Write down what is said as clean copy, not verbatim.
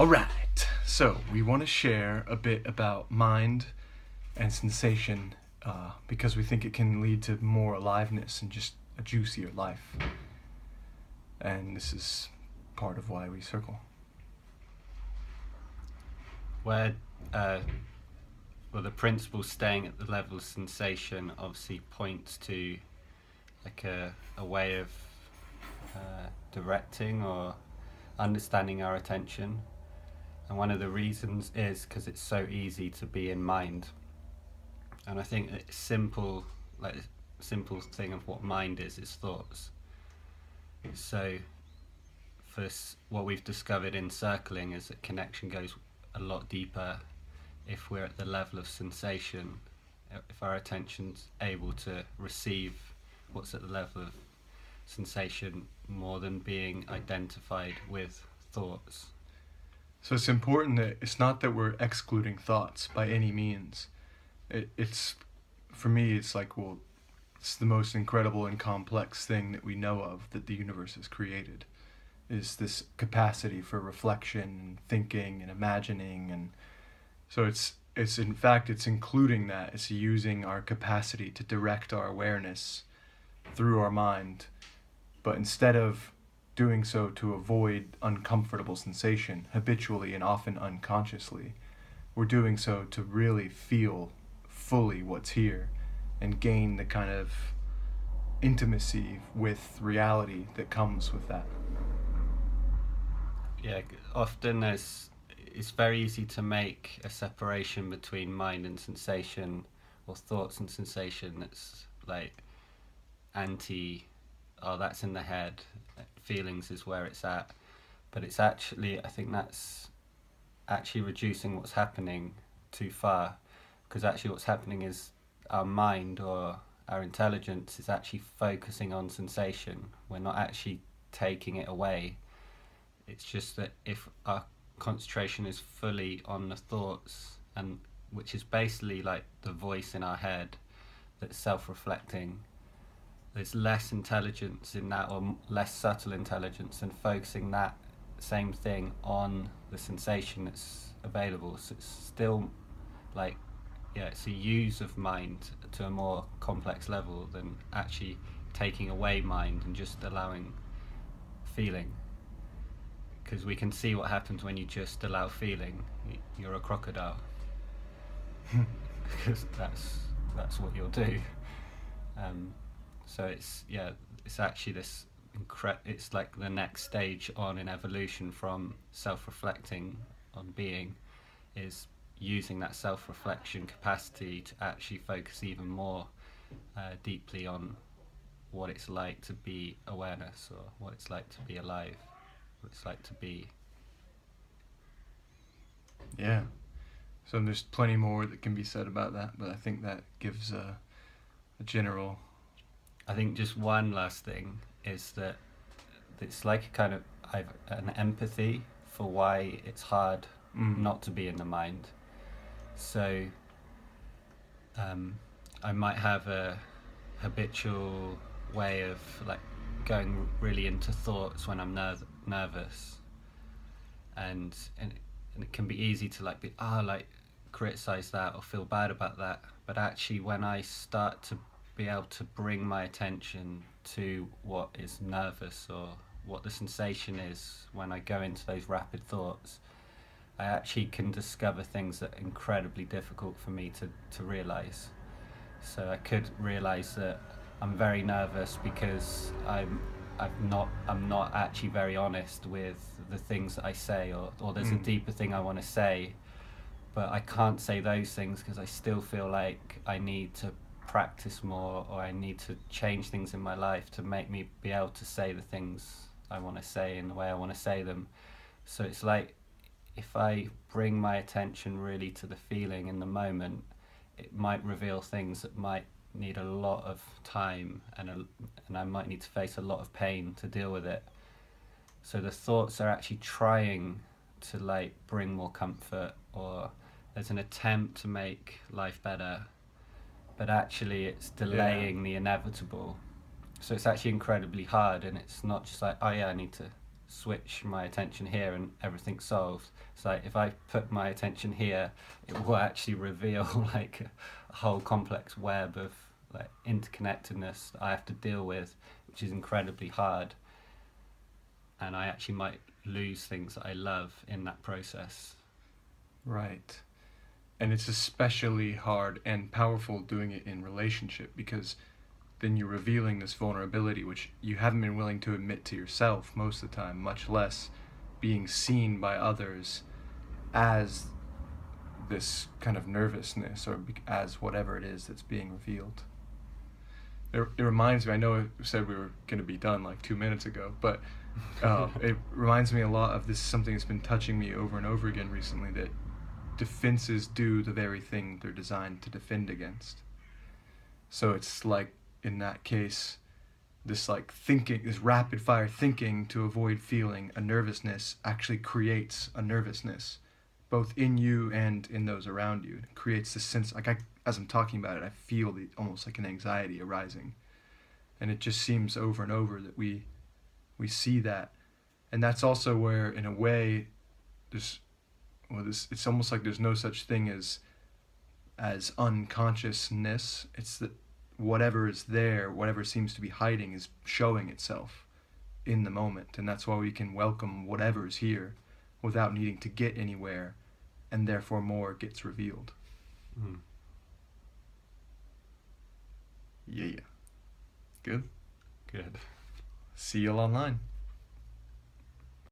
All right, so we want to share a bit about mind and sensation because we think it can lead to more aliveness and just a juicier life. And this is part of why we circle. Where, uh, the principle staying at the level of sensation obviously points to like a way of directing or understanding our attention. And one of the reasons is because it's so easy to be in mind. And I think it's simple thing of what mind is thoughts. So what we've discovered in circling is that connection goes a lot deeper if we're at the level of sensation, if our attention's able to receive what's at the level of sensation more than being identified with thoughts. So it's important that it's not that we're excluding thoughts by any means. It's, for me, it's like, well, it's the most incredible and complex thing that we know of that the universe has created, is this capacity for reflection and thinking and imagining. And so it's in fact, it's including that. It's using our capacity to direct our awareness through our mind, but instead of doing so to avoid uncomfortable sensation habitually and often unconsciously, we're doing so to really feel fully what's here and gain the kind of intimacy with reality that comes with that. Yeah, often it's very easy to make a separation between mind and sensation, or thoughts and sensation. That's like anti, oh, that's in the head, feelings is where it's at. But it's actually, I think that's actually reducing what's happening too far, because actually what's happening is our mind or our intelligence is actually focusing on sensation. We're not actually taking it away. It's just that if our concentration is fully on the thoughts, and which is basically like the voice in our head that's self-reflecting, there's less intelligence in that, or less subtle intelligence, and focusing that same thing on the sensation that's available. So it's still like, yeah, it's a use of mind to a more complex level than actually taking away mind and just allowing feeling. Because we can see what happens when you just allow feeling. You're a crocodile. Because that's what you'll do. So it's actually this it's like the next stage on in evolution from self-reflecting on being, is using that self-reflection capacity to actually focus even more deeply on what it's like to be awareness, or what it's like to be alive, what it's like to be. Yeah. So there's plenty more that can be said about that, but I think that gives a general. I think just one last thing is that it's like a kind of I've an empathy for why it's hard not to be in the mind. So I might have a habitual way of like going really into thoughts when I'm nervous, and it can be easy to like be like criticize that or feel bad about that. But actually, when I start to be able to bring my attention to what is nervous, or what the sensation is when I go into those rapid thoughts, I actually can discover things that are incredibly difficult for me to realize. So I could realize that I'm very nervous because I'm not actually very honest with the things that I say, or there's a deeper thing I want to say, but I can't say those things because I still feel like I need to practice more, or I need to change things in my life to make me be able to say the things I want to say in the way I want to say them. So it's like, if I bring my attention really to the feeling in the moment, it might reveal things that might need a lot of time, and I might need to face a lot of pain to deal with it. So the thoughts are actually trying to like bring more comfort, or there's an attempt to make life better, but actually it's delaying the inevitable. So it's actually incredibly hard, and it's not just like, oh yeah, I need to switch my attention here and everything's solved. It's like if I put my attention here, it will actually reveal like a whole complex web of like interconnectedness that I have to deal with, which is incredibly hard. And I actually might lose things that I love in that process. Right. And it's especially hard and powerful doing it in relationship, because then you're revealing this vulnerability which you haven't been willing to admit to yourself most of the time, much less being seen by others as this kind of nervousness or as whatever it is that's being revealed. It reminds me, I know I said we were going to be done like 2 minutes ago, but it reminds me a lot of this, something that's been touching me over and over again recently, that defenses do the very thing they're designed to defend against. So it's like, in that case, this like thinking, this rapid fire thinking to avoid feeling a nervousness actually creates a nervousness, both in you and in those around you. It creates this sense, like as I'm talking about it, I feel almost like an anxiety arising. And it just seems over and over that we see that. And that's also where, in a way, it's almost like there's no such thing as unconsciousness. It's that whatever is there, whatever seems to be hiding, is showing itself in the moment. And that's why we can welcome whatever is here without needing to get anywhere, and therefore more gets revealed. Yeah. Good? Good. See you all online.